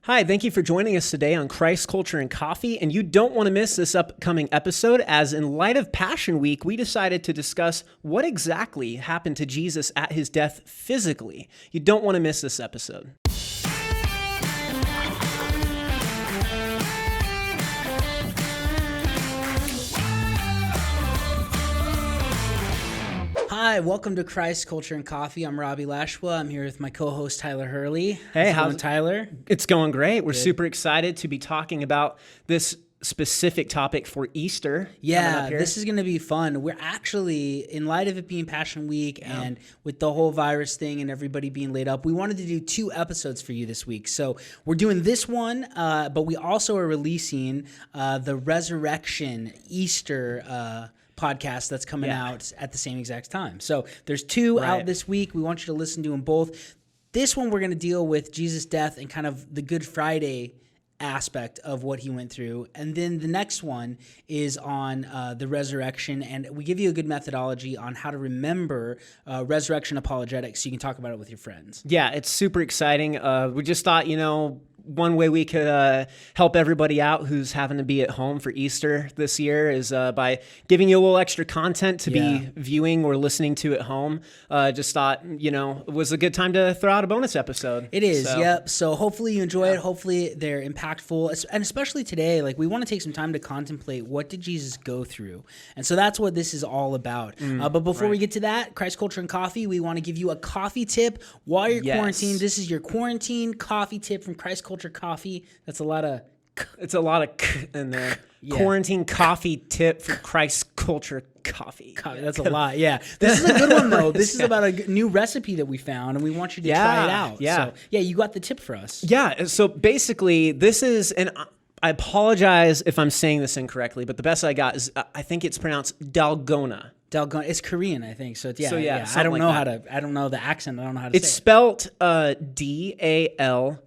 Hi, thank you for joining us today on Christ, Culture, and Coffee, and you don't want to miss this upcoming episode, as in light of Passion Week, we decided to discuss what exactly happened to Jesus at his death physically. You don't want to miss this episode. Hi, welcome to Christ, Culture, and Coffee. I'm Robbie Lashwa. I'm here with my co-host, Tyler Hurley. Hey, how's it going, Tyler? It's going great. We're super excited to be talking about this specific topic for Easter. Yeah, this is going to be fun. We're actually, in light of it being Passion Week and with the whole virus thing and everybody being laid up, we wanted to do 2 episodes for you this week. So we're doing this one, but we also are releasing the Resurrection Easter podcast that's coming out at the same exact time. So there's 2 out this week. We want you to listen to them both. This one we're going to deal with Jesus' death and kind of the Good Friday aspect of what he went through. And then the next one is on the resurrection, and we give you a good methodology on how to remember resurrection apologetics so you can talk about it with your friends. Yeah, it's super exciting. We just thought, one way we could help everybody out who's having to be at home for Easter this year is by giving you a little extra content to be viewing or listening to at home. Just thought, it was a good time to throw out a bonus episode. It is, yep. So hopefully you enjoy it. Hopefully they're impactful. And especially today, we want to take some time to contemplate what did Jesus go through. And so that's what this is all about. But before we get to that, Christ, Culture, and Coffee, we want to give you a coffee tip while you're quarantined. This is your quarantine coffee tip from Christ, Culture, Coffee. That's a lot of in there. Quarantine coffee tip for Christ, Culture, Coffee. That's a lot. Yeah. This is a good one though. This is about a new recipe that we found and we want you to try it out. Yeah. So, you got the tip for us. Yeah. So basically this is, and I apologize if I'm saying this incorrectly, but the best I got is I think it's pronounced dalgona. Dalgona. It's Korean, I think. So I don't know I don't know the accent. I don't know how to say it. It's spelled Dalgona.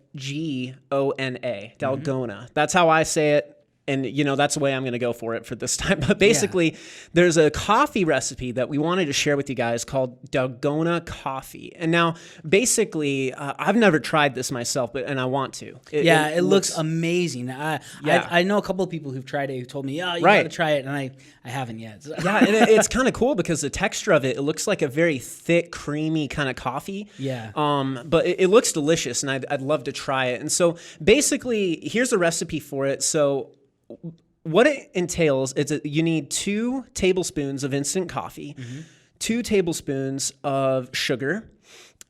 Dalgona. That's how I say it. And, that's the way I'm going to go for it for this time. But basically, there's a coffee recipe that we wanted to share with you guys called Dalgona coffee. And now, basically, I've never tried this myself, and I want to. It looks amazing. I know a couple of people who've tried it who told me, you got to try it. And I haven't yet. So. Yeah, and it's kind of cool because the texture of it looks like a very thick, creamy kind of coffee. Yeah. But it looks delicious, and I'd love to try it. And so, basically, here's a recipe for it. So, what it entails is you need 2 tablespoons of instant coffee, 2 tablespoons of sugar,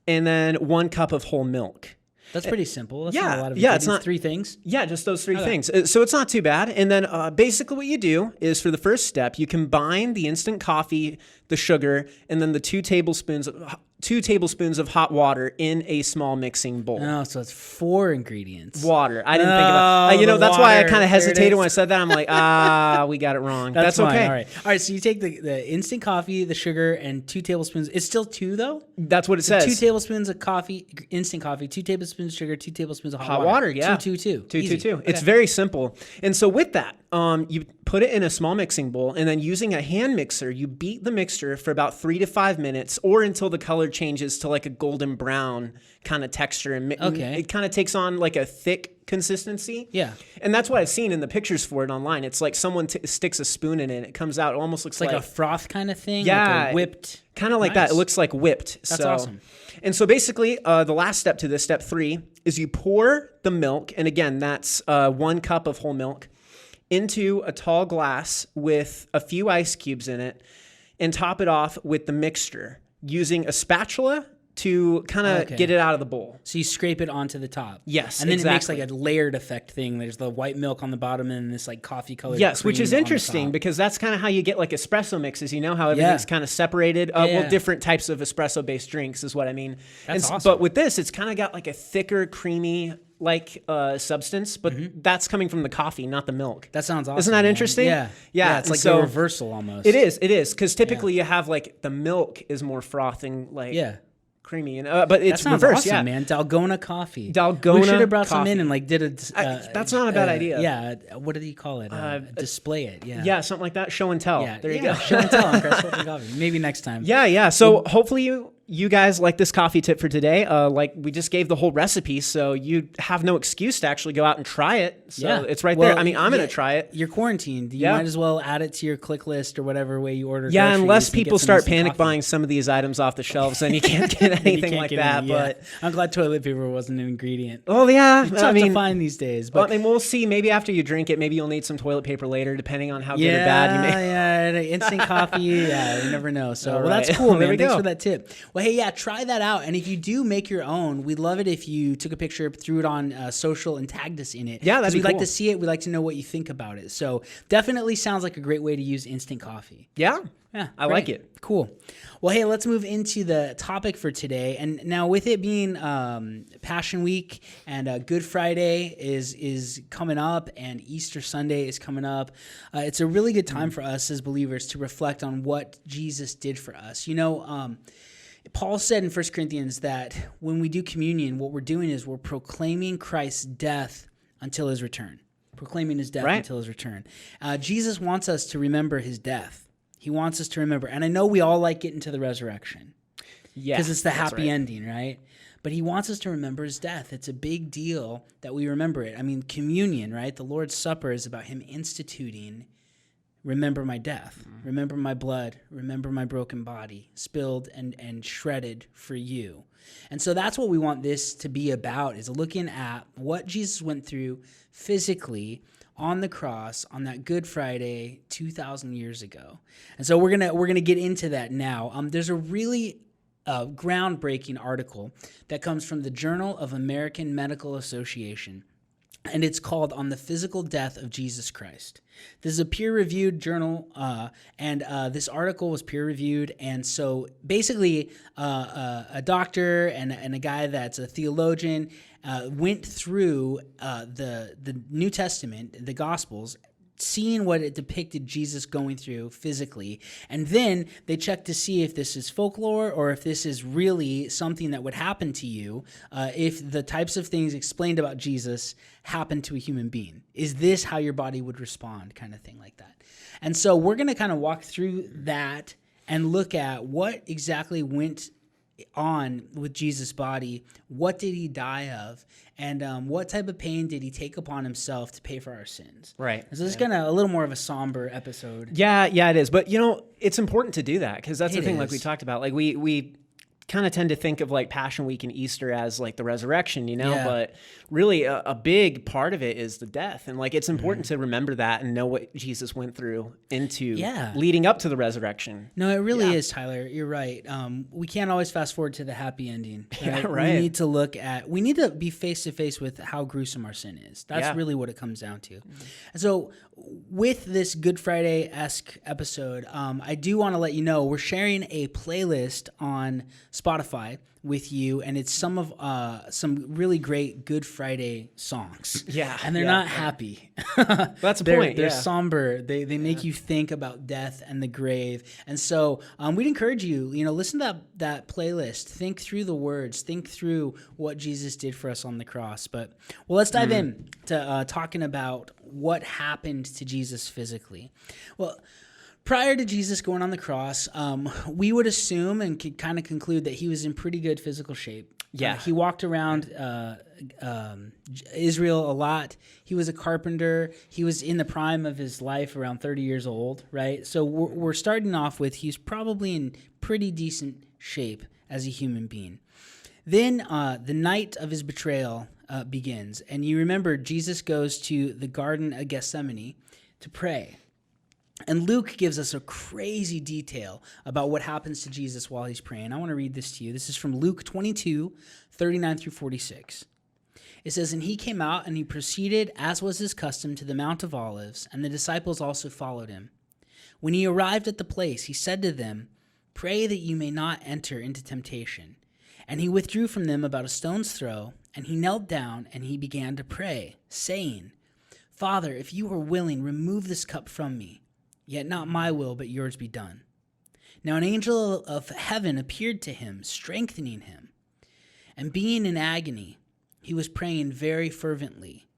and then 1 cup of whole milk. That's pretty simple. That's not a lot of it's not 3 things. Yeah, just those 3 things. So it's not too bad. And then basically what you do is for the first step, you combine the instant coffee, the sugar, and then the 2 tablespoons of hot water in a small mixing bowl. Oh, so it's 4 ingredients. Water. I didn't think about it. That's why I kind of hesitated when I said that. I'm like, we got it wrong. That's okay. All right. So you take the instant coffee, the sugar, and 2 tablespoons. It's still 2 though? That's what it says. 2 tablespoons of coffee, instant coffee, 2 tablespoons of sugar, 2 tablespoons of hot water. Yeah. 2. 2. Okay. It's very simple. And so with that, you put it in a small mixing bowl, and then using a hand mixer, you beat the mixture for about 3 to 5 minutes, or until the color changes to like a golden brown kind of texture, and it kind of takes on like a thick consistency. Yeah. And that's what I've seen in the pictures for it online. It's like someone sticks a spoon in it, and it comes out, it almost looks like a froth kind of thing. Yeah. Like a whipped. Kind of like that. It looks like whipped. That's awesome. And so basically, the last step to this, step 3, is you pour the milk, and again, that's 1 cup of whole milk, into a tall glass with a few ice cubes in it, and top it off with the mixture using a spatula to kind of get it out of the bowl. So you scrape it onto the top. Yes, and then it makes like a layered effect thing. There's the white milk on the bottom and this like coffee colored. Yes, which is interesting because that's kind of how you get like espresso mixes. You know how everything's kind of separated. Well, different types of espresso based drinks is what I mean. That's awesome. But with this, it's kind of got like a thicker, creamy substance, but that's coming from the coffee, not the milk. That sounds awesome. Isn't that interesting? Yeah. It's like a reversal almost. It is because typically you have like the milk is more frothing, creamy, but it's reversed. Awesome, man. Dalgona coffee. Dalgona. We should have brought coffee. some in and like did a. That's not a bad idea. Yeah. What do you call it? Display it. Yeah. Yeah, something like that. Show and tell. Yeah. There you go. Show and tell on Christ Culture Coffee. Maybe next time. Yeah. So hopefully you guys like this coffee tip for today, like we just gave the whole recipe, so you have no excuse to actually go out and try it. So it's right there. I mean, I'm going to try it. You're quarantined. You might as well add it to your click list or whatever way you order. Yeah, unless people start panic buying some of these items off the shelves, then you can't get anything like that. But I'm glad toilet paper wasn't an ingredient. Oh yeah, it's tough to find these days. But I mean, we'll see. Maybe after you drink it, maybe you'll need some toilet paper later, depending on how good or bad you make. Yeah, instant coffee. Yeah, you never know. So right. That's cool, man. Thanks for that tip. Well, hey, try that out. And if you do make your own, we'd love it if you took a picture, threw it on social, and tagged us in it. Yeah, that'd be we'd cool. like to see it. We'd like to know what you think about it. So definitely sounds like a great way to use instant coffee. Yeah, I great. like it. Cool. Well, hey, let's move into the topic for today. And now with it being Passion Week and Good Friday is coming up and Easter Sunday is coming up, it's a really good time for us as believers to reflect on what Jesus did for us. You know, Paul said in 1 Corinthians that when we do communion, what we're doing is we're proclaiming Christ's death until his return. Proclaiming his death until his return. Jesus wants us to remember his death. He wants us to remember. And I know we all like getting to the resurrection. Yeah. Because it's the happy ending, right? But he wants us to remember his death. It's a big deal that we remember it. I mean, communion, right? The Lord's Supper is about him instituting, remember my death, remember my blood, remember my broken body, spilled and shredded for you. And so that's what we want this to be about, is looking at what Jesus went through physically on the cross on that Good Friday 2,000 years ago. And so we're gonna get into that now. There's a really groundbreaking article that comes from the Journal of American Medical Association, and it's called "On the Physical Death of Jesus Christ." This is a peer-reviewed journal, and this article was peer-reviewed. And so basically a doctor and a guy that's a theologian went through the New Testament, the Gospels, seeing what it depicted Jesus going through physically. And then they checked to see if this is folklore or if this is really something that would happen to you if the types of things explained about Jesus happened to a human being. Is this how your body would respond, kind of thing like that? And so we're going to kind of walk through that and look at what exactly went on with Jesus' body, what did he die of, and what type of pain did he take upon himself to pay for our sins. Right. So this is kind of a little more of a somber episode. Yeah, it is. But, it's important to do that because that's the thing, like we talked about. Like we kind of tend to think of like Passion Week and Easter as like the resurrection, but really a big part of it is the death. And like it's important to remember that and know what Jesus went through leading up to the resurrection. No, it really is, Tyler. You're right. We can't always fast forward to the happy ending. Right? Yeah, right. We need to be face to face with how gruesome our sin is. That's really what it comes down to. And so with this Good Friday-esque episode, I do want to let you know we're sharing a playlist on Spotify with you, and it's some really great Good Friday songs. Yeah, and they're not happy. That's the point. They're somber. They make you think about death and the grave. And so we'd encourage you, listen to that playlist. Think through the words. Think through what Jesus did for us on the cross. But let's dive in to talking about what happened to Jesus physically. Well, prior to Jesus going on the cross, we would assume and could kind of conclude that he was in pretty good physical shape. Yeah. He walked around Israel a lot. He was a carpenter. He was in the prime of his life, around 30 years old, right? So we're starting off with he's probably in pretty decent shape as a human being. Then the night of his betrayal begins. And you remember Jesus goes to the Garden of Gethsemane to pray. And Luke gives us a crazy detail about what happens to Jesus while he's praying. I want to read this to you. This is from Luke 22, 39 through 46. It says, "And he came out and he proceeded, as was his custom, to the Mount of Olives, and the disciples also followed him. When he arrived at the place, he said to them, 'Pray that you may not enter into temptation.' And he withdrew from them about a stone's throw, and he knelt down and he began to pray, saying, 'Father, if you are willing, remove this cup from me. Yet not my will, but yours be done.' Now an angel of heaven appeared to him, strengthening him. And being in agony, he was praying very fervently,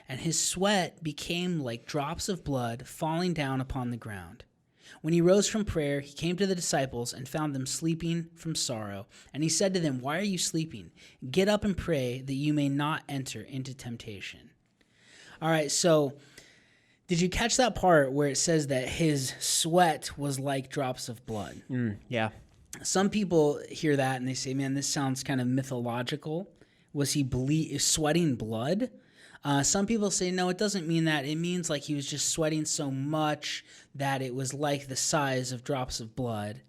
and his sweat became like drops of blood falling down upon the ground. When he rose from prayer, he came to the disciples and found them sleeping from sorrow. And he said to them, "Why are you sleeping? Get up and pray that you may not enter into temptation." All right, so did you catch that part where it says that his sweat was like drops of blood? Yeah. Some people hear that and they say, man, this sounds kind of mythological. Was he sweating blood? Some people say, no, it doesn't mean that. It means like he was just sweating so much that it was like the size of drops of blood,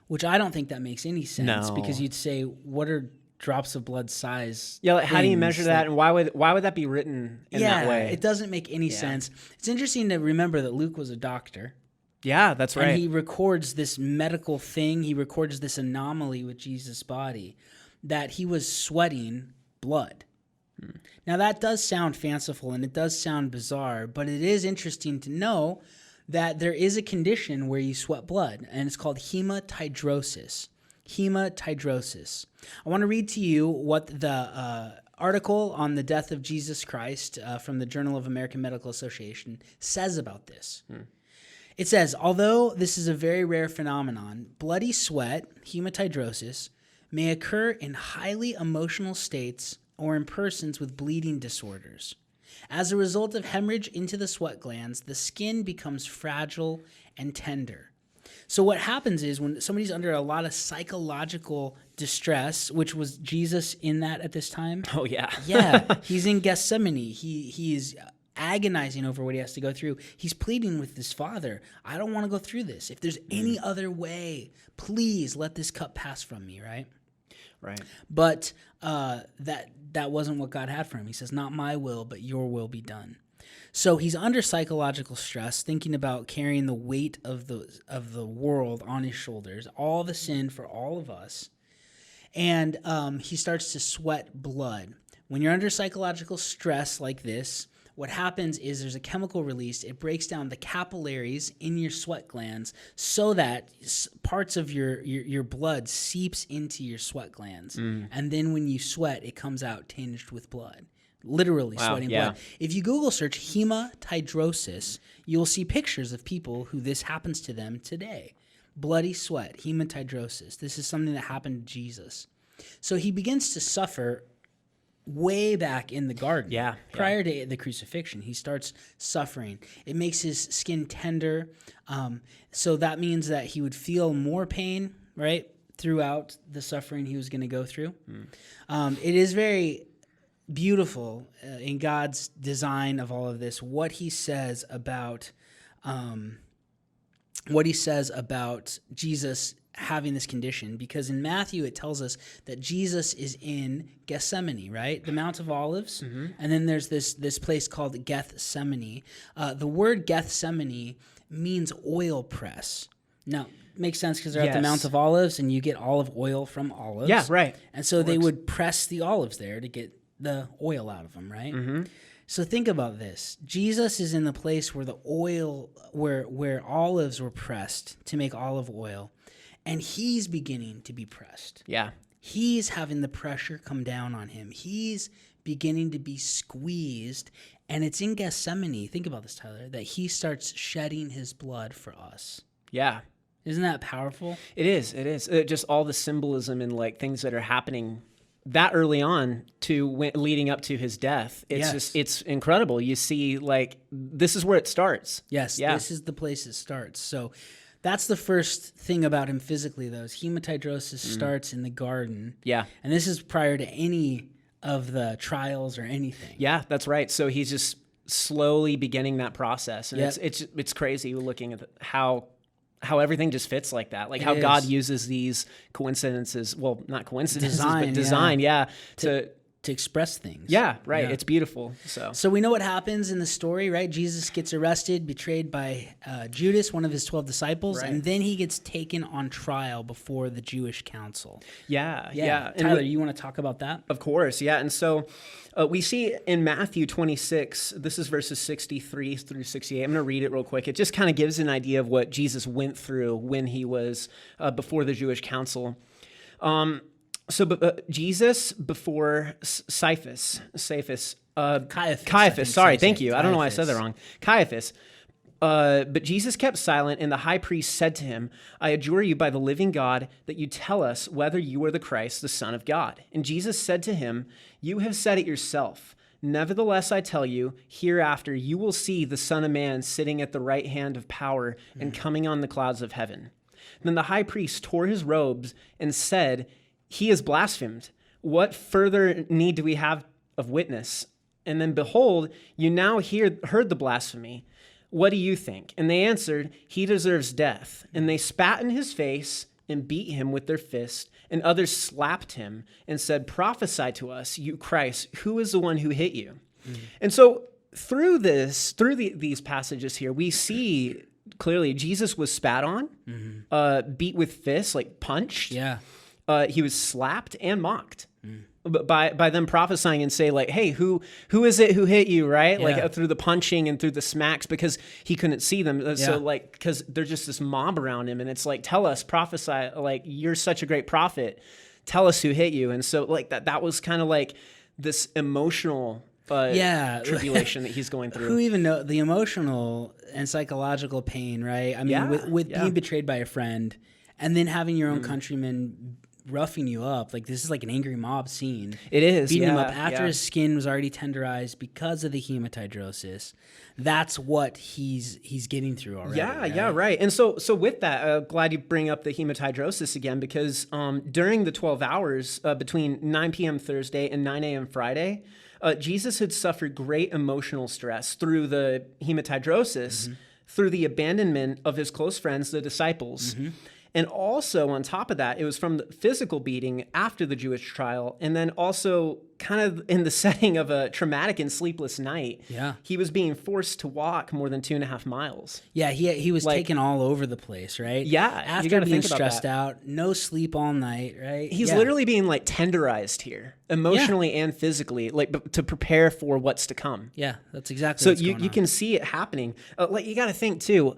which I don't think that makes any sense because you'd say, what are drops of blood size? Yeah, like, how do you measure that, and why would that be written in that way? It doesn't make any sense. It's interesting to remember that Luke was a doctor. Yeah, that's right. And he records this medical thing. He records this anomaly with Jesus' body, that he was sweating blood. Now, that does sound fanciful and it does sound bizarre, but it is interesting to know that there is a condition where you sweat blood, and it's called hydrosis. Hydrosis. I want to read to you what the article on the death of Jesus Christ from the Journal of American Medical Association says about this. It says, although this is a very rare phenomenon, bloody sweat, hydrosis, may occur in highly emotional states or in persons with bleeding disorders. As a result of hemorrhage into the sweat glands, the skin becomes fragile and tender. So what happens is when somebody's under a lot of psychological distress, which was Jesus in that at this time. Oh, yeah. Yeah, he's in Gethsemane. He is agonizing over what he has to go through. He's pleading with his Father, I don't want to go through this. If there's any other way, please let this cup pass from me, right? Right. But that wasn't what God had for him. He says, not my will, but your will be done. So he's under psychological stress, thinking about carrying the weight of the world on his shoulders, all the sin for all of us. And he starts to sweat blood. When you're under psychological stress like this, what happens is there's a chemical release. It breaks down the capillaries in your sweat glands so that parts of your blood seeps into your sweat glands. And then when you sweat, it comes out tinged with blood. Literally sweating blood. If you Google search hydrosis, you'll see pictures of people who this happens to them today. Bloody sweat, hydrosis. This is something that happened to Jesus. So he begins to suffer way back in the garden. Prior to the crucifixion, he starts suffering. It makes his skin tender. So that means that he would feel more pain, right, throughout the suffering he was going to go through. It is very beautiful in God's design of all of this, what he says about Jesus having this condition, because in Matthew it tells us that Jesus is in Gethsemane, right? The Mount of Olives, and then there's this place called Gethsemane. The word Gethsemane means oil press. Now, makes sense because they're at the Mount of Olives, and you get olive oil from olives. Yeah, right. And so they would press the olives there to get the oil out of them, right? So think about this. Jesus is in the place where the oil, where olives were pressed to make olive oil. And he's beginning to be pressed. Yeah. He's having the pressure come down on him. He's beginning to be squeezed. And it's in Gethsemane, think about this, Tyler, that he starts shedding his blood for us. Yeah. Isn't that powerful? It is. Just all the symbolism and like things that are happening that early on to leading up to his death. It's incredible. You see, like, this is where it starts. Yes. Yeah. This is the place it starts. So that's the first thing about him physically, though. Hydrosis starts in the garden. Yeah. And this is prior to any of the trials or anything. Yeah, that's right. So he's just slowly beginning that process. And it's crazy looking at how everything just fits like that. Like how God uses these coincidences. Well, not coincidences, but design. To express things. Yeah, right. Yeah. It's beautiful. So we know what happens in the story, right? Jesus gets arrested, betrayed by Judas, one of his 12 disciples, and then he gets taken on trial before the Jewish council. Yeah. Tyler, you want to talk about that? Of course, yeah. And so we see in Matthew 26, this is verses 63 through 68. I'm going to read it real quick. It just kind of gives an idea of what Jesus went through when he was before the Jewish council. So Jesus before Caiaphas, sorry, thank you. I don't know why I said that wrong. Caiaphas, But Jesus kept silent, and the high priest said to him, I adjure you by the living God that you tell us whether you are the Christ, the Son of God. And Jesus said to him, you have said it yourself. Nevertheless, I tell you, hereafter you will see the Son of Man sitting at the right hand of power and coming on the clouds of heaven. Then the high priest tore his robes and said, he has blasphemed. What further need do we have of witness? And then behold, you now heard the blasphemy. What do you think? And they answered, he deserves death. And they spat in his face and beat him with their fists. And others slapped him and said, prophesy to us, you Christ, who is the one who hit you? And so through these passages here, we see clearly Jesus was spat on, beat with fists, like punched. Yeah. He was slapped and mocked. By them prophesying and say like, hey, who is it who hit you, right? Yeah. Like through the punching and through the smacks, because he couldn't see them. Yeah. So like, because there's just this mob around him, and it's like, tell us, prophesy, like you're such a great prophet. Tell us who hit you. And so like that was kind of like this emotional tribulation that he's going through. Who even know the emotional and psychological pain, right? I mean, with being betrayed by a friend and then having your own countrymen roughing you up, like this is like an angry mob scene. It is beating him up after his skin was already tenderized because of the hydrosis. That's what he's getting through already. Right. And so with that, glad you bring up the hydrosis again, because during the 12 hours between 9 p.m. Thursday and 9 a.m. Friday, Jesus had suffered great emotional stress through the hydrosis, through the abandonment of his close friends, the disciples. And also on top of that, it was from the physical beating after the Jewish trial, and then also kind of in the setting of a traumatic and sleepless night. Yeah. He was being forced to walk more than 2.5 miles. Yeah, he was taken all over the place, right? Yeah. After being stressed out, no sleep all night, right? He's literally being like tenderized here, emotionally and physically, like to prepare for what's to come. Yeah, that's exactly what's going on. So you can see it happening. Like you got to think too,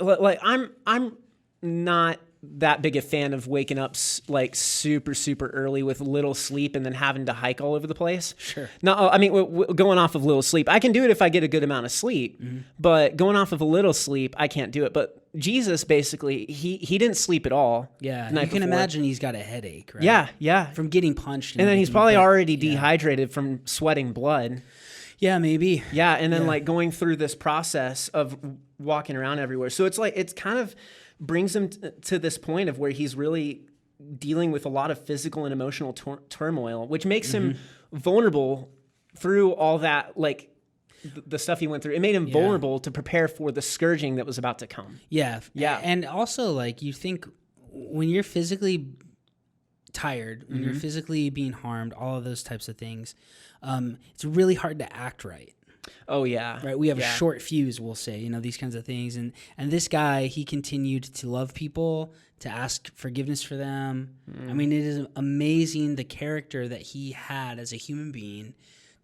like I'm not that big a fan of waking up like super early with little sleep and then having to hike all over the place. Sure. No, I mean going off of little sleep, I can do it if I get a good amount of sleep, but going off of a little sleep, I can't do it. But Jesus basically he didn't sleep at all. Yeah, you can imagine he's got a headache, right? Yeah, from getting punched, and then he's probably already dehydrated from sweating blood. Yeah, maybe. Yeah, and then like going through this process of walking around everywhere. So it's like it's kind of brings him to this point of where he's really dealing with a lot of physical and emotional turmoil, which makes him vulnerable through all that, like the stuff he went through. It made him vulnerable to prepare for the scourging that was about to come. Yeah. And also, like, you think when you're physically tired, when you're physically being harmed, all of those types of things, it's really hard to act right. Oh yeah. Right. We have a short fuse, we'll say, these kinds of things. And this guy, he continued to love people, to ask forgiveness for them. I mean, it is amazing the character that he had as a human being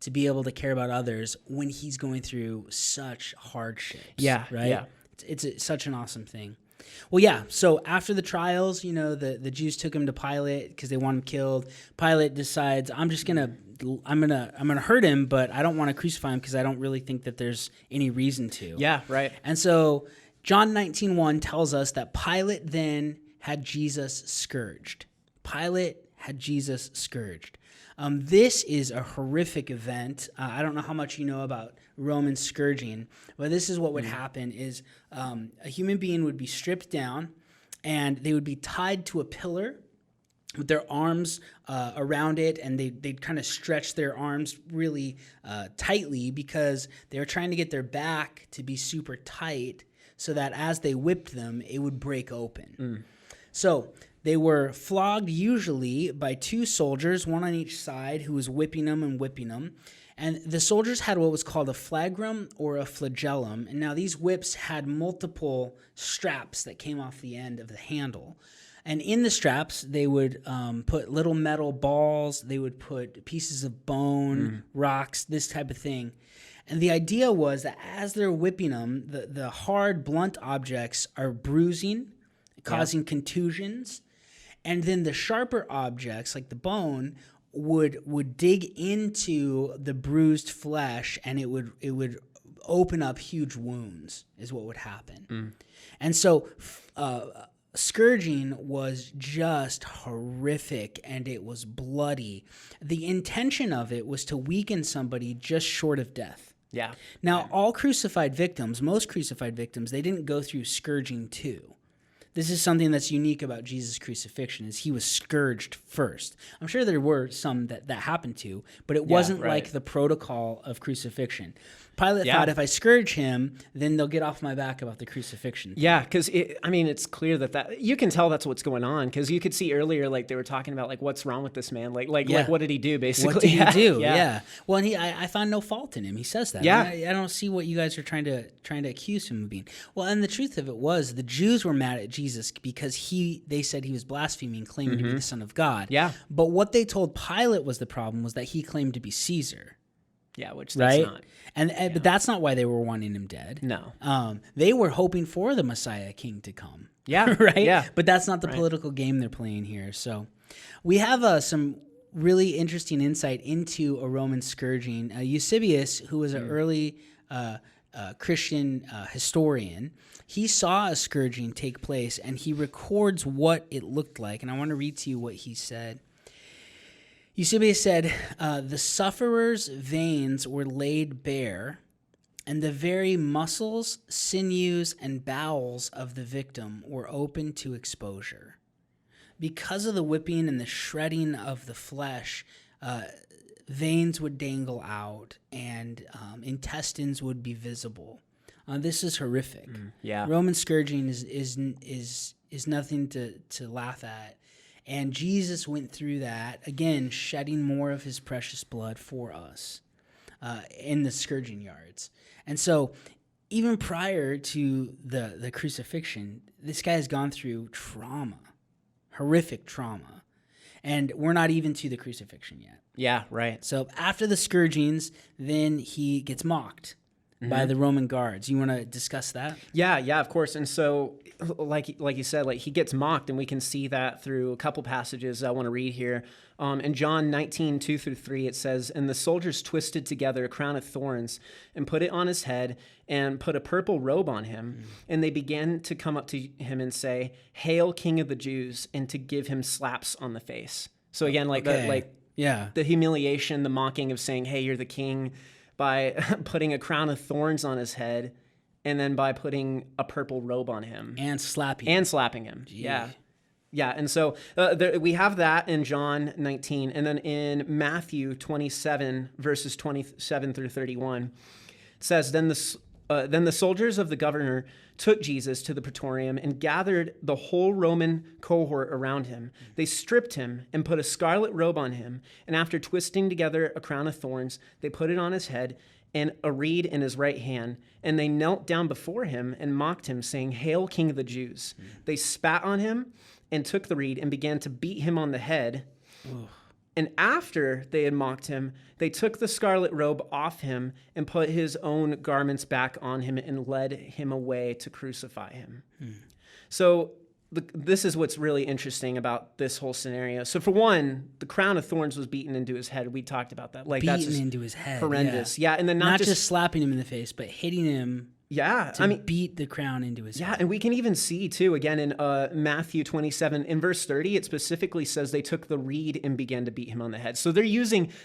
to be able to care about others when he's going through such hardships. Yeah. Right. Yeah. It's such an awesome thing. Well, yeah. So after the trials, the Jews took him to Pilate because they want him killed. Pilate decides, I'm gonna hurt him, but I don't want to crucify him because I don't really think that there's any reason to. Yeah, right. And so John 19:1 tells us that Pilate then had Jesus scourged. Pilate had Jesus scourged. This is a horrific event. I don't know how much you know about Roman scourging, but this is what would happen is a human being would be stripped down and they would be tied to a pillar with their arms around it, and they'd kind of stretch their arms really tightly because they were trying to get their back to be super tight so that as they whipped them, it would break open. So they were flogged usually by two soldiers, one on each side, who was whipping them. And the soldiers had what was called a flagrum or a flagellum. And now these whips had multiple straps that came off the end of the handle. And in the straps, they would put little metal balls. They would put pieces of bone, rocks, this type of thing. And the idea was that as they're whipping them, the hard, blunt objects are bruising, causing contusions. And then the sharper objects, like the bone, would dig into the bruised flesh, and it would open up huge wounds, is what would happen. And so scourging was just horrific, and it was bloody. The intention of it was to weaken somebody just short of death. Yeah. Now, most crucified victims, they didn't go through scourging too. This is something that's unique about Jesus' crucifixion, is he was scourged first. I'm sure there were some that happened to, but it wasn't like the protocol of crucifixion. Pilate thought, if I scourge him, then they'll get off my back about the crucifixion. Yeah, because it's clear that you can tell that's what's going on, because you could see earlier, like they were talking about, like, what's wrong with this man? Like what did he do, basically? What did he do? Yeah. Well, and I find no fault in him. He says that. Yeah. I don't see what you guys are trying to accuse him of being. Well, and the truth of it was, the Jews were mad at Jesus because they said he was blaspheming, claiming to be the Son of God. Yeah. But what they told Pilate was the problem, was that he claimed to be Caesar. Yeah, which that's not. But that's not why they were wanting him dead. No. They were hoping for the Messiah King to come. Yeah. Right? Yeah. But that's not the political game they're playing here. So we have some really interesting insight into a Roman scourging. Eusebius, who was an early Christian historian, he saw a scourging take place, and he records what it looked like. And I want to read to you what he said. Eusebius said, the sufferer's veins were laid bare, and the very muscles, sinews, and bowels of the victim were open to exposure. Because of the whipping and the shredding of the flesh, veins would dangle out, and intestines would be visible. This is horrific. Yeah. Roman scourging is nothing to laugh at. And Jesus went through that, again, shedding more of his precious blood for us in the scourging yards. And so even prior to the crucifixion, this guy has gone through trauma, horrific trauma. And we're not even to the crucifixion yet. Yeah, right. So after the scourgings, then he gets mocked by the Roman guards. You want to discuss that? Yeah, of course. And so, like you said, like he gets mocked, and we can see that through a couple passages I want to read here. In John 19:2-3, it says, "And the soldiers twisted together a crown of thorns and put it on his head and put a purple robe on him. And they began to come up to him and say, 'Hail, King of the Jews,' and to give him slaps on the face." So again, the humiliation, the mocking of saying, "Hey, you're the king," by putting a crown of thorns on his head, and then by putting a purple robe on him. And slapping him. Gee. Yeah. Yeah, and so we have that in John 19, and then in Matthew 27, verses 27-31, it says, Then the soldiers of the governor took Jesus to the praetorium and gathered the whole Roman cohort around him. They stripped him and put a scarlet robe on him, and after twisting together a crown of thorns, they put it on his head and a reed in his right hand, and they knelt down before him and mocked him, saying, "Hail, King of the Jews." They spat on him and took the reed and began to beat him on the head. Ugh. And after they had mocked him, they took the scarlet robe off him and put his own garments back on him and led him away to crucify him. So this is what's really interesting about this whole scenario. So for one, the crown of thorns was beaten into his head. We talked about that. Like beaten into his head. Horrendous. Yeah, and then not just slapping him in the face, but hitting him. Yeah, beat the crown into his head. Yeah, and we can even see, too, again, in Matthew 27, in verse 30, it specifically says they took the reed and began to beat him on the head. So they're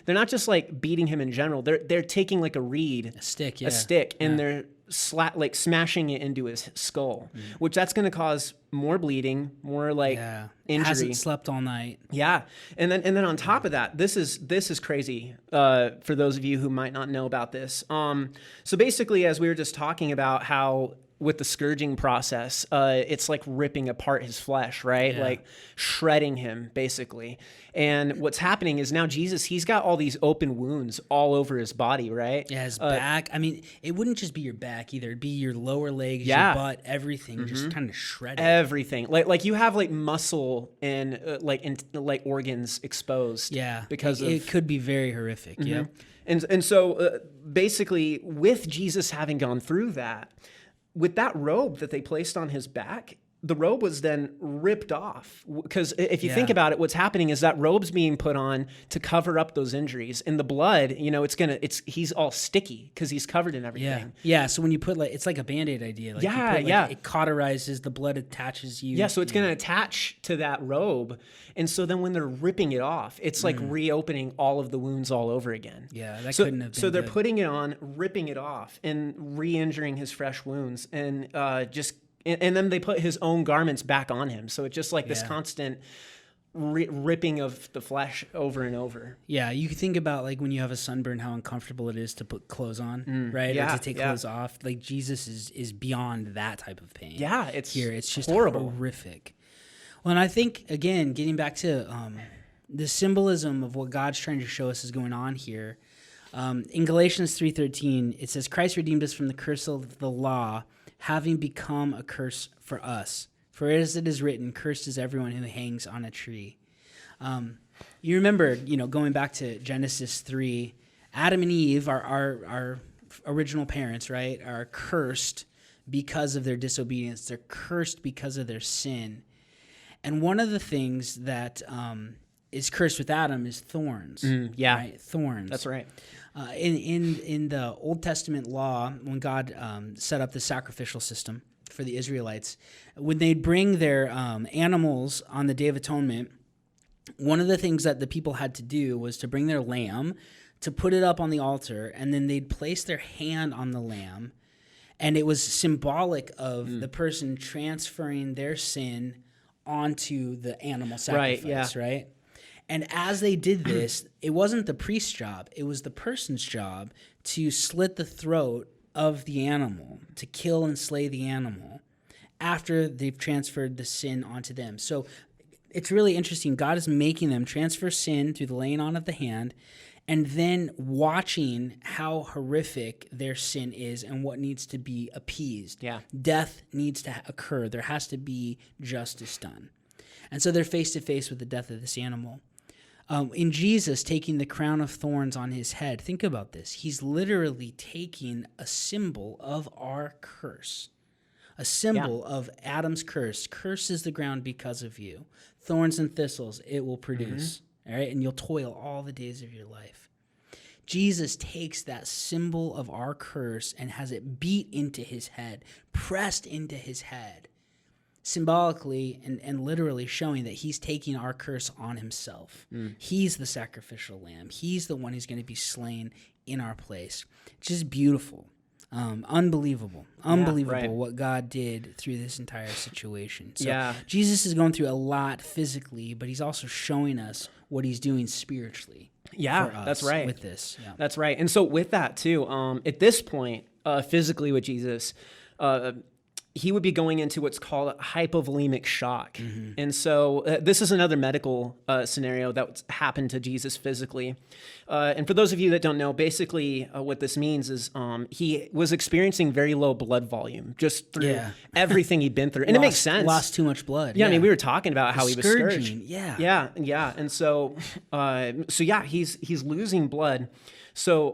not just like beating him in general. They're taking like a reed. A stick, and they're smashing it into his skull, which that's going to cause more bleeding, more injury. Hasn't slept all night. Yeah, and then on top of that, this is crazy for those of you who might not know about this. So basically, as we were just talking about how with the scourging process, it's like ripping apart his flesh, right? Yeah. Like shredding him, basically. And what's happening is now Jesus, he's got all these open wounds all over his body, right? Yeah, his back. I mean, it wouldn't just be your back either. It'd be your lower legs, your butt, everything, just kind of shredded. Everything. Like you have like muscle and like organs exposed. Yeah, because it could be very horrific. Yeah. And so basically, with Jesus having gone through that, with that robe that they placed on his back, the robe was then ripped off, because if you think about it, what's happening is that robe's being put on to cover up those injuries, and the blood, he's all sticky because he's covered in everything. Yeah. So when you put it's like a Band-Aid idea. It cauterizes, the blood attaches you. Yeah. So it's going to attach to that robe. And so then when they're ripping it off, it's like reopening all of the wounds all over again. Yeah. Couldn't have been So they're good. putting it on, ripping it off, and re-injuring his fresh wounds, and and then they put his own garments back on him. So it's just like this constant ripping of the flesh over and over. Yeah, you can think about like when you have a sunburn, how uncomfortable it is to put clothes on, right? Yeah, or to take clothes off. Like Jesus is beyond that type of pain. Yeah, it's just horrible. Horrific. Well, and I think, again, getting back to the symbolism of what God's trying to show us is going on here. In Galatians 3:13, it says, Christ redeemed us from the curse of the law, having become a curse for us. For as it is written, cursed is everyone who hangs on a tree. You remember, going back to Genesis 3, Adam and Eve, our original parents, right, are cursed because of their disobedience. They're cursed because of their sin. And one of the things that is cursed with Adam is thorns. Right? Thorns. That's right. In the Old Testament law, when God set up the sacrificial system for the Israelites, when they'd bring their animals on the Day of Atonement, one of the things that the people had to do was to bring their lamb, to put it up on the altar, and then they'd place their hand on the lamb, and it was symbolic of the person transferring their sin onto the animal sacrifice, right? And as they did this, it wasn't the priest's job. It was the person's job to slit the throat of the animal, to kill and slay the animal after they've transferred the sin onto them. So it's really interesting. God is making them transfer sin through the laying on of the hand, and then watching how horrific their sin is and what needs to be appeased. Yeah. Death needs to occur. There has to be justice done. And so they're face to face with the death of this animal. In Jesus taking the crown of thorns on his head, think about this. He's literally taking a symbol of our curse, a symbol of Adam's curse. Curse is the ground because of you. Thorns and thistles it will produce, all right? And you'll toil all the days of your life. Jesus takes that symbol of our curse and has it beat into his head, pressed into his head, symbolically and literally showing that he's taking our curse on himself. He's the sacrificial lamb. He's the one who's going to be slain in our place. It's just beautiful. Unbelievable what God did through this entire situation. So Jesus is going through a lot physically, but he's also showing us what he's doing spiritually. Yeah, for us that's right. With this, that's right. And so with that too, at this point, physically with Jesus, he would be going into what's called hypovolemic shock. And so this is another medical scenario that happened to Jesus physically. And for those of you that don't know, basically what this means is he was experiencing very low blood volume just through everything he'd been through. And it makes sense. Lost too much blood. Yeah, I mean, we were talking about how he was scourged. Yeah. And so, he's losing blood. So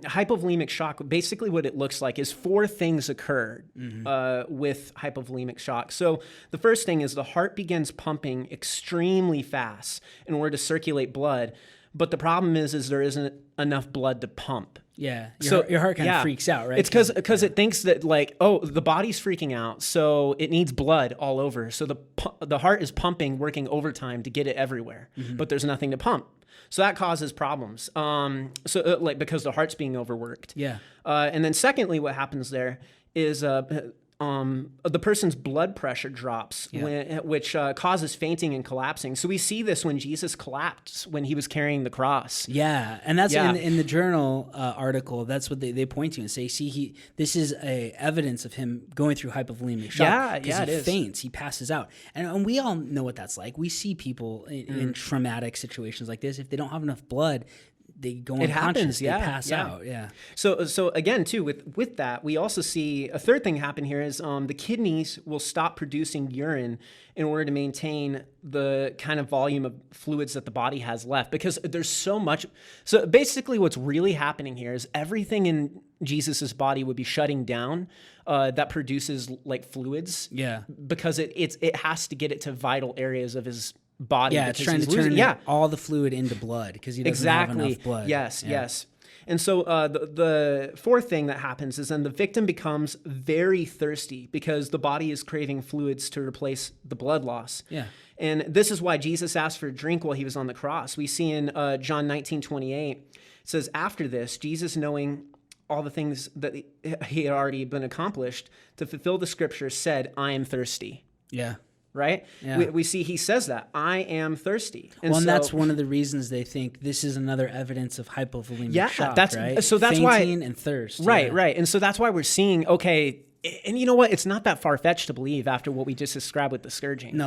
hypovolemic shock, basically what it looks like is 4 things occurred with hypovolemic shock. So the first thing is the heart begins pumping extremely fast in order to circulate blood. But the problem is there isn't enough blood to pump. Yeah. So your heart kind of freaks out, right? It's because it thinks that the body's freaking out, so it needs blood all over. So the heart is pumping, working overtime to get it everywhere, but there's nothing to pump. So that causes problems. Because the heart's being overworked. Yeah. And then secondly, what happens there is the person's blood pressure drops, which causes fainting and collapsing. So we see this when Jesus collapsed when he was carrying the cross. Yeah, and that's in the journal article. That's what they point to and say, see, this is a evidence of him going through hypovolemic shock. Yeah, he faints, he passes out, and we all know what that's like. We see people in traumatic situations like this. If they don't have enough blood, go It unconscious. happens, They pass out. Yeah. So again, too, with that, we also see a third thing happen here is the kidneys will stop producing urine in order to maintain the kind of volume of fluids that the body has left, because there's so much. So basically what's really happening here is everything in Jesus's body would be shutting down that produces like fluids. Yeah. Because it has to get it to vital areas of his body. Yeah, it's trying to turn all the fluid into blood because he doesn't have enough blood. Yes. And so the fourth thing that happens is then the victim becomes very thirsty because the body is craving fluids to replace the blood loss. Yeah. And this is why Jesus asked for a drink while he was on the cross. We see in John 19:28, it says, after this, Jesus, knowing all the things that he had already been accomplished, to fulfill the scripture, said, I am thirsty. Yeah. Right? Yeah. We see he says that, I am thirsty. And that's one of the reasons they think this is another evidence of hypovolemic shock, right? So that's Fainting and thirst. Right. And so that's why we're seeing, okay, and you know what? It's not that far-fetched to believe after what we just described with the scourging.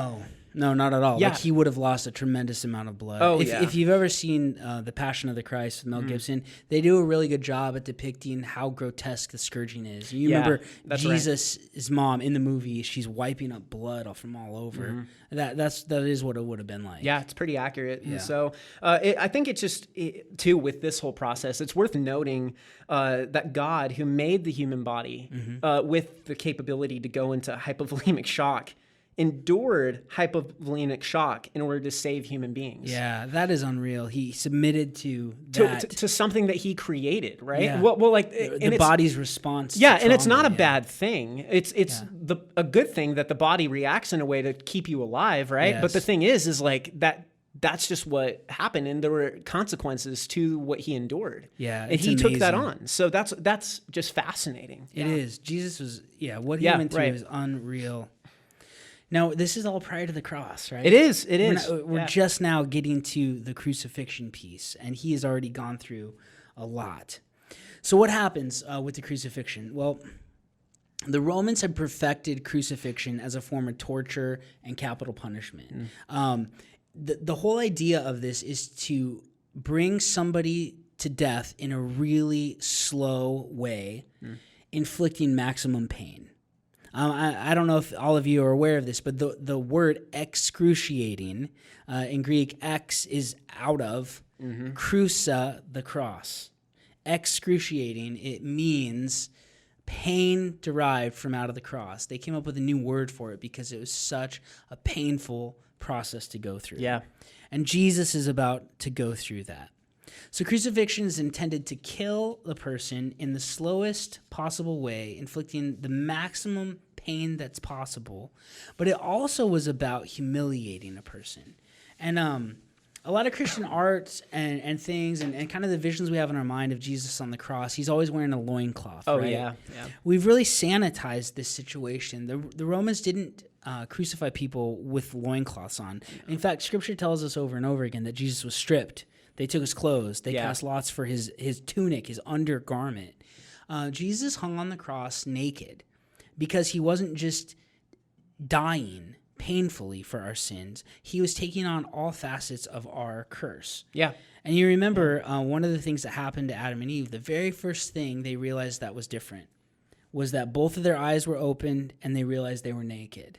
No, not at all. Yeah. Like he would have lost a tremendous amount of blood. Oh, if you've ever seen The Passion of the Christ with Mel Gibson, they do a really good job at depicting how grotesque the scourging is. You remember Jesus' mom in the movie, she's wiping up blood from all over. That is what it would have been like. Yeah, it's pretty accurate. Yeah. And so I think it's just, too, with this whole process, it's worth noting that God, who made the human body with the capability to go into hypovolemic shock, endured hypovolemic shock in order to save human beings. Yeah, that is unreal. He submitted to that. To something that he created, right? Yeah. Well, like the body's response. Yeah, to and it's trauma, not a bad thing. It's a good thing that the body reacts in a way to keep you alive, right? Yes. But the thing is like that's just what happened, and there were consequences to what he endured. Yeah, and he took that on. So that's just fascinating. It is. Jesus was what he went through is unreal. Now, this is all prior to the cross, right? It is. We're just now getting to the crucifixion piece, and he has already gone through a lot. So what happens with the crucifixion? Well, the Romans had perfected crucifixion as a form of torture and capital punishment. The whole idea of this is to bring somebody to death in a really slow way, inflicting maximum pain. I don't know if all of you are aware of this, but the word excruciating, in Greek, ex is out of, crusa, the cross. Excruciating, it means pain derived from out of the cross. They came up with a new word for it because it was such a painful process to go through. Yeah. And Jesus is about to go through that. So crucifixion is intended to kill the person in the slowest possible way, inflicting the maximum pain that's possible. But it also was about humiliating a person. And a lot of Christian art and things and kind of the visions we have in our mind of Jesus on the cross, he's always wearing a loincloth, right? Yeah. We've really sanitized this situation. The Romans didn't crucify people with loincloths on. In fact, Scripture tells us over and over again that Jesus was stripped. They took his clothes. They cast lots for his tunic, his undergarment. Jesus hung on the cross naked because he wasn't just dying painfully for our sins. He was taking on all facets of our curse. Yeah. And you remember one of the things that happened to Adam and Eve, the very first thing they realized that was different was that both of their eyes were opened and they realized they were naked.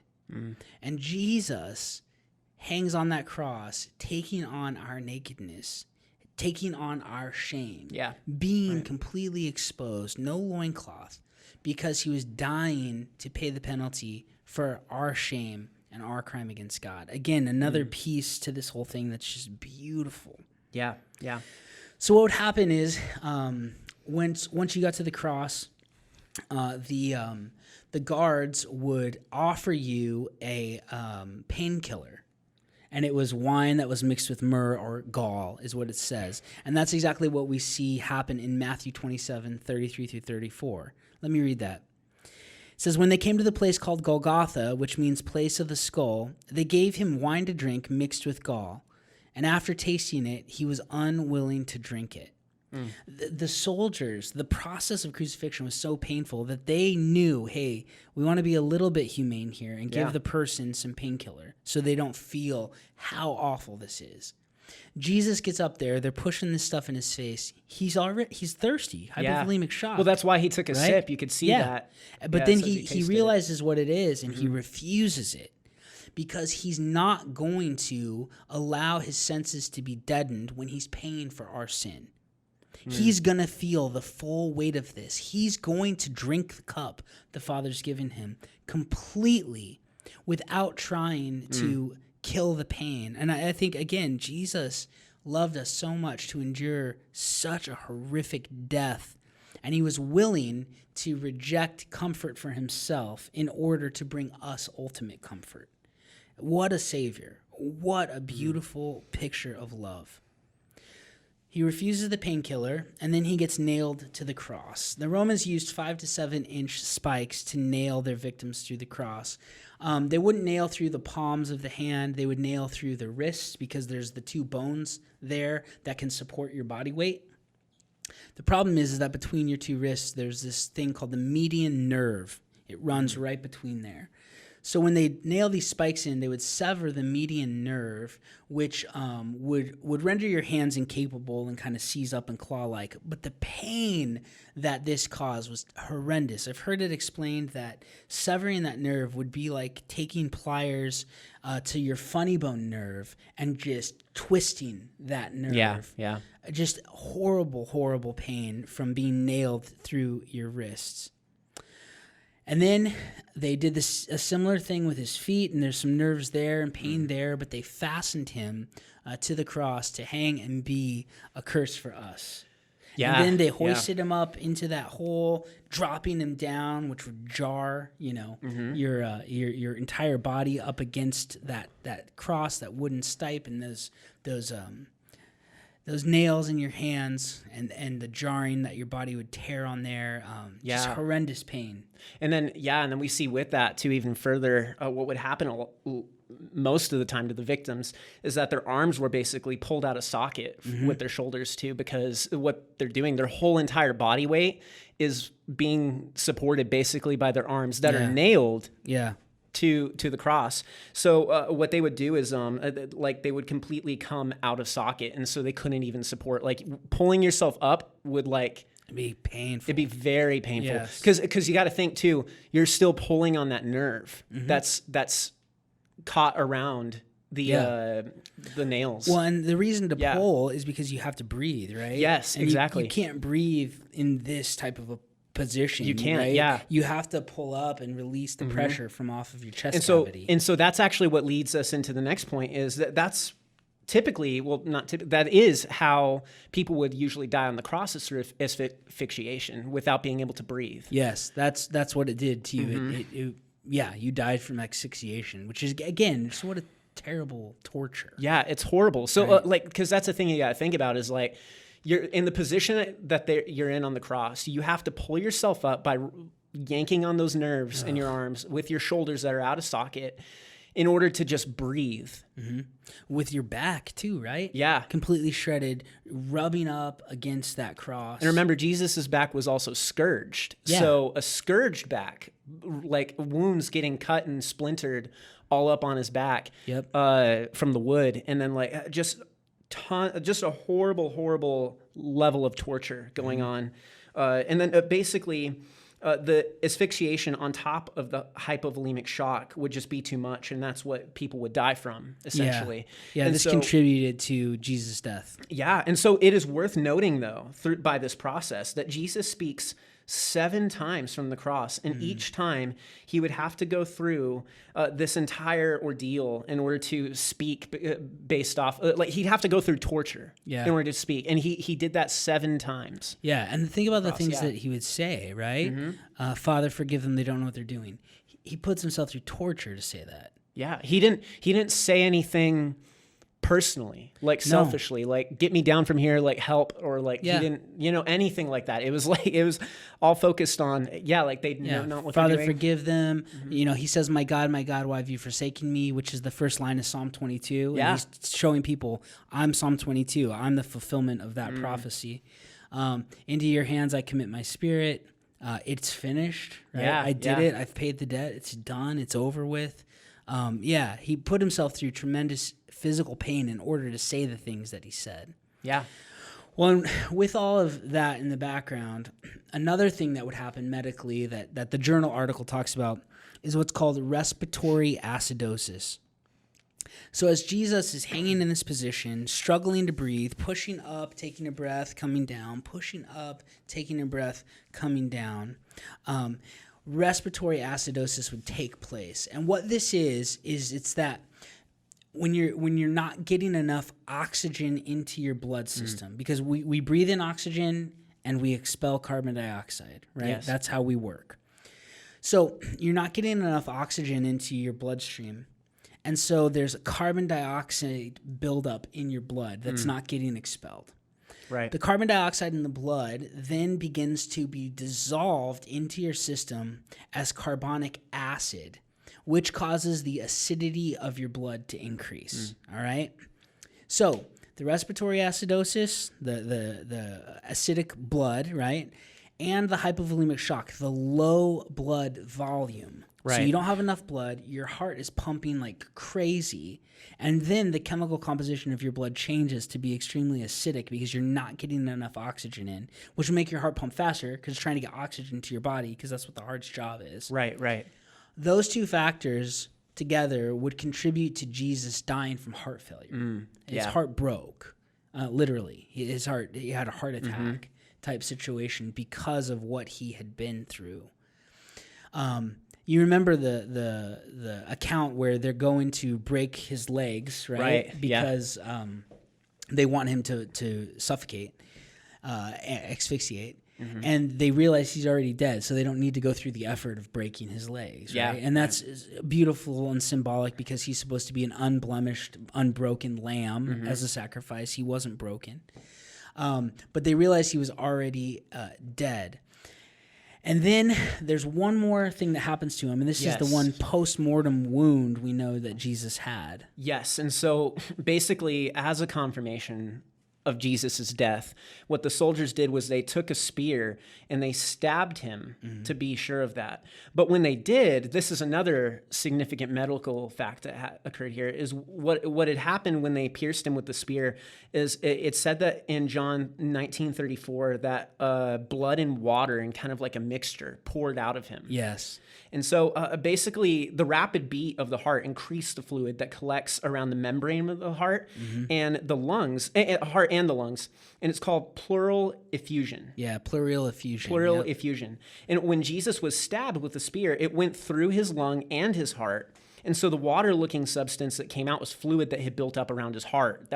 And Jesus hangs on that cross, taking on our nakedness, taking on our shame, being completely exposed, no loincloth, because he was dying to pay the penalty for our shame and our crime against God. Again, another piece to this whole thing that's just beautiful. Yeah. So what would happen is once you got to the cross, the guards would offer you a painkiller. And it was wine that was mixed with myrrh or gall, is what it says. And that's exactly what we see happen in Matthew 27, 33 through 34. Let me read that. It says, when they came to the place called Golgotha, which means place of the skull, they gave him wine to drink mixed with gall. And after tasting it, he was unwilling to drink it. The soldiers, the process of crucifixion was so painful that they knew, hey, we want to be a little bit humane here and give the person some painkiller so they don't feel how awful this is. Jesus gets up there. They're pushing this stuff in his face. He's thirsty. Hypovolemic shock. Well, that's why he took a right? sip. You could see that. But then he realizes what it is, and he refuses it because he's not going to allow his senses to be deadened when he's paying for our sin. He's going to feel the full weight of this. He's going to drink the cup the Father's given him completely without trying to kill the pain. And I think, again, Jesus loved us so much to endure such a horrific death, and he was willing to reject comfort for himself in order to bring us ultimate comfort. What a Savior. What a beautiful picture of love. He refuses the painkiller, and then he gets nailed to the cross. The Romans used 5 to 7 inch spikes to nail their victims through the cross. They wouldn't nail through the palms of the hand. They would nail through the wrists because there's the 2 bones there that can support your body weight. The problem is that between your 2 wrists, there's this thing called the median nerve. It runs right between there. So when they nail these spikes in, they would sever the median nerve, which would render your hands incapable and kind of seize up and claw-like. But the pain that this caused was horrendous. I've heard it explained that severing that nerve would be like taking pliers to your funny bone nerve and just twisting that nerve. Yeah. Just horrible, horrible pain from being nailed through your wrists. And then they did a similar thing with his feet, and there's some nerves there and pain there, but they fastened him to the cross to hang and be a curse for us. Yeah, and then they hoisted him up into that hole, dropping him down, which would jar, your entire body up against that cross, that wooden stipe, and those nails in your hands and the jarring that your body would tear on there. Just horrendous pain. And then we see with that too, even further, what would happen most of the time to the victims is that their arms were basically pulled out of socket with their shoulders too, because what they're doing, their whole entire body weight is being supported basically by their arms that are nailed. Yeah. To the cross. So what they would do is they would completely come out of socket, and so they couldn't even support. Like pulling yourself up would it'd be painful. It'd be very painful because you got to think too. You're still pulling on that nerve that's caught around the nails. Well, and the reason to pull is because you have to breathe, right? Yes, and exactly. You can't breathe in this type of a position. You can't, right? You have to pull up and release the pressure from off of your chest cavity. And so that's actually what leads us into the next point is that's typically, that is how people would usually die on the cross, is through asphyxiation without being able to breathe. Yes, that's what it did to you. You died from asphyxiation, which is, again, just what a terrible torture. Yeah, it's horrible. So because that's the thing you got to think about is you're in the position that you're in on the cross. You have to pull yourself up by yanking on those nerves in your arms with your shoulders that are out of socket in order to just breathe. With your back too, right? Yeah. Completely shredded, rubbing up against that cross. And remember, Jesus's back was also scourged. Yeah. So a scourged back, like wounds getting cut and splintered all up on his back from the wood. And then just a horrible level of torture going on. And then basically the asphyxiation on top of the hypovolemic shock would just be too much, and that's what people would die from, essentially. Yeah, and this contributed to Jesus' death. Yeah, and so it is worth noting, though, by this process, that Jesus speaks 7 times from the cross, and each time he would have to go through this entire ordeal in order to speak based off, he'd have to go through torture in order to speak, and he did that 7 times. Yeah, and think about the things that he would say, right? Father, forgive them, they don't know what they're doing. He puts himself through torture to say that. Yeah, he didn't say anything personally, selfishly, get me down from here, help, or he didn't, anything like that. It was all focused on, they know not what Father, they're doing. Forgive them. He says, my God, why have you forsaken me? Which is the first line of Psalm 22. Yeah. And he's showing people, I'm Psalm 22. I'm the fulfillment of that prophecy. Into your hands I commit my spirit. It's finished. Right? I did it. I've paid the debt. It's done. It's over with. He put himself through tremendous physical pain in order to say the things that he said. Yeah. Well, with all of that in the background, another thing that would happen medically that the journal article talks about is what's called respiratory acidosis. So as Jesus is hanging in this position, struggling to breathe, pushing up, taking a breath, coming down, pushing up, taking a breath, coming down, respiratory acidosis would take place. And what this is it's that when you're not getting enough oxygen into your blood system, because we breathe in oxygen and we expel carbon dioxide, right? Yes. That's how we work. So you're not getting enough oxygen into your bloodstream. And so there's a carbon dioxide buildup in your blood that's not getting expelled. Right. The carbon dioxide in the blood then begins to be dissolved into your system as carbonic acid, which causes the acidity of your blood to increase. All right? So the respiratory acidosis, the acidic blood, right? And the hypovolemic shock, the low blood volume. Right. So you don't have enough blood, your heart is pumping like crazy, and then the chemical composition of your blood changes to be extremely acidic because you're not getting enough oxygen in, which will make your heart pump faster because it's trying to get oxygen to your body because that's what the heart's job is. Right. Those two factors together would contribute to Jesus dying from heart failure. His heart broke, literally. He had a heart attack type situation because of what he had been through. You remember the account where they're going to break his legs, right? Right. Because they want him to suffocate, asphyxiate. And they realize he's already dead, so they don't need to go through the effort of breaking his legs, right? And that's beautiful and symbolic because he's supposed to be an unblemished, unbroken lamb as a sacrifice. He wasn't broken. But they realized he was already dead. And then there's one more thing that happens to him, and this is the one post-mortem wound we know that Jesus had. Yes, and so basically as a confirmation of Jesus' death, what the soldiers did was they took a spear and they stabbed him to be sure of that. But when they did, this is another significant medical fact that occurred here, is what had happened when they pierced him with the spear is it said that in John 19:34 that blood and water and kind of like a mixture poured out of him. Yes. And so basically the rapid beat of the heart increased the fluid that collects around the membrane of the heart and the lungs, heart and the lungs. And it's called pleural effusion. Yeah, pleural effusion. Pleural effusion. And when Jesus was stabbed with the spear, it went through his lung and his heart. And so the water-looking substance that came out was fluid that had built up around his heart.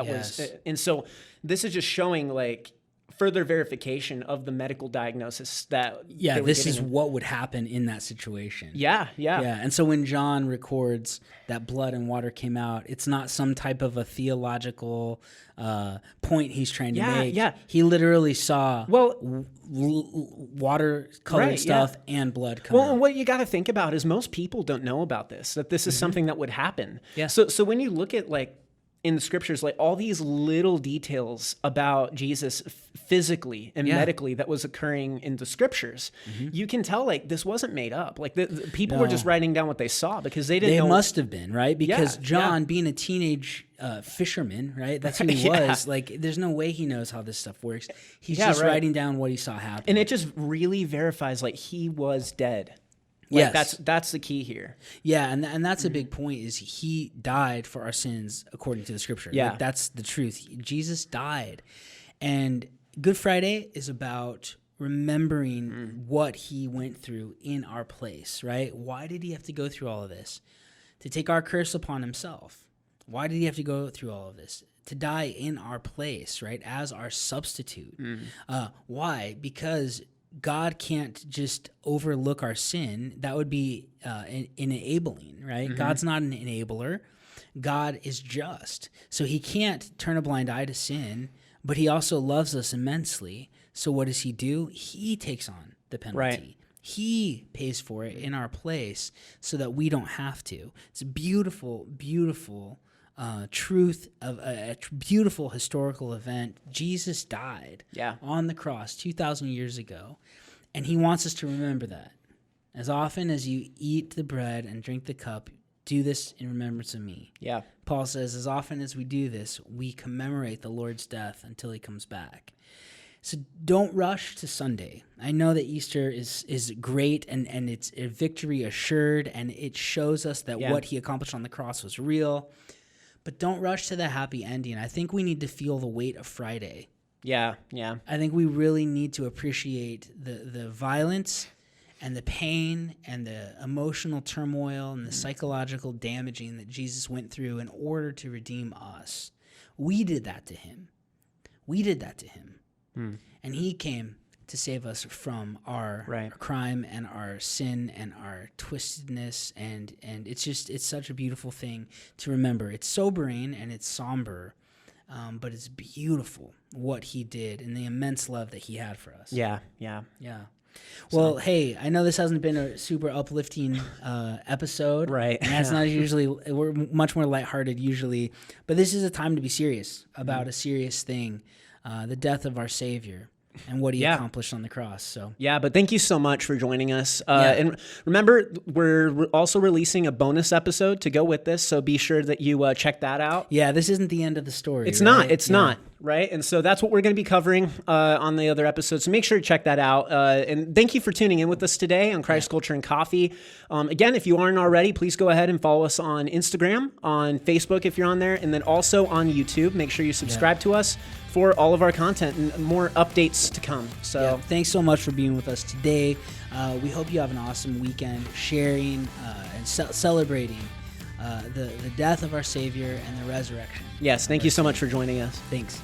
And so this is just showing like further verification of the medical diagnosis that this is what would happen in that situation. Yeah. And so when John records that blood and water came out, it's not some type of a theological point he's trying to make. He literally saw water-colored stuff and blood come out. Well, what you got to think about is most people don't know about this, that this is something that would happen. Yeah. So when you look at like in the scriptures, like all these little details about Jesus physically and medically that was occurring in the scriptures, you can tell like this wasn't made up. Like the people were just writing down what they saw because they didn't know. They must have been, right? Because John, being a teenage fisherman, right? That's who he was. Like there's no way he knows how this stuff works. He's just writing down what he saw happen. And it just really verifies like he was dead. Like that's the key here. Yeah, and that's a big point is he died for our sins according to the scripture. Yeah. Like, that's the truth. Jesus died. And Good Friday is about remembering what he went through in our place, right? Why did he have to go through all of this? To take our curse upon himself. Why did he have to go through all of this? To die in our place, right? As our substitute. Why? Because God can't just overlook our sin. That would be enabling, right? God's not an enabler. God is just. So he can't turn a blind eye to sin, but he also loves us immensely. So what does he do? He takes on the penalty. Right. He pays for it in our place so that we don't have to. It's a beautiful, beautiful truth of a beautiful historical event. Jesus died on the cross 2,000 years ago, and he wants us to remember that. As often as you eat the bread and drink the cup, do this in remembrance of me. Yeah. Paul says, as often as we do this, we commemorate the Lord's death until he comes back. So don't rush to Sunday. I know that Easter is great and it's a victory assured, and it shows us that what he accomplished on the cross was real. But don't rush to the happy ending. I think we need to feel the weight of Friday. Yeah. I think we really need to appreciate the violence and the pain and the emotional turmoil and the psychological damaging that Jesus went through in order to redeem us. We did that to him. And he came to save us from our crime and our sin and our twistedness. And it's such a beautiful thing to remember. It's sobering and it's somber, but it's beautiful what he did and the immense love that he had for us. Yeah. Well, hey, I know this hasn't been a super uplifting episode. Right. And that's not usually, we're much more lighthearted usually, but this is a time to be serious about a serious thing, the death of our Savior and what he accomplished on the cross. So but thank you so much for joining us. And remember, we're also releasing a bonus episode to go with this, so be sure that you check that out. Yeah, this isn't the end of the story. It's not. It's not. Right? And so that's what we're going to be covering on the other episodes. So make sure to check that out. And thank you for tuning in with us today on Christ Culture and Coffee. Again, if you aren't already, please go ahead and follow us on Instagram, on Facebook if you're on there, and then also on YouTube. Make sure you subscribe to us for all of our content and more updates to come. So thanks so much for being with us today. We hope you have an awesome weekend sharing and celebrating the death of our Savior and the resurrection. Yes, thank you so much for joining us. Thanks.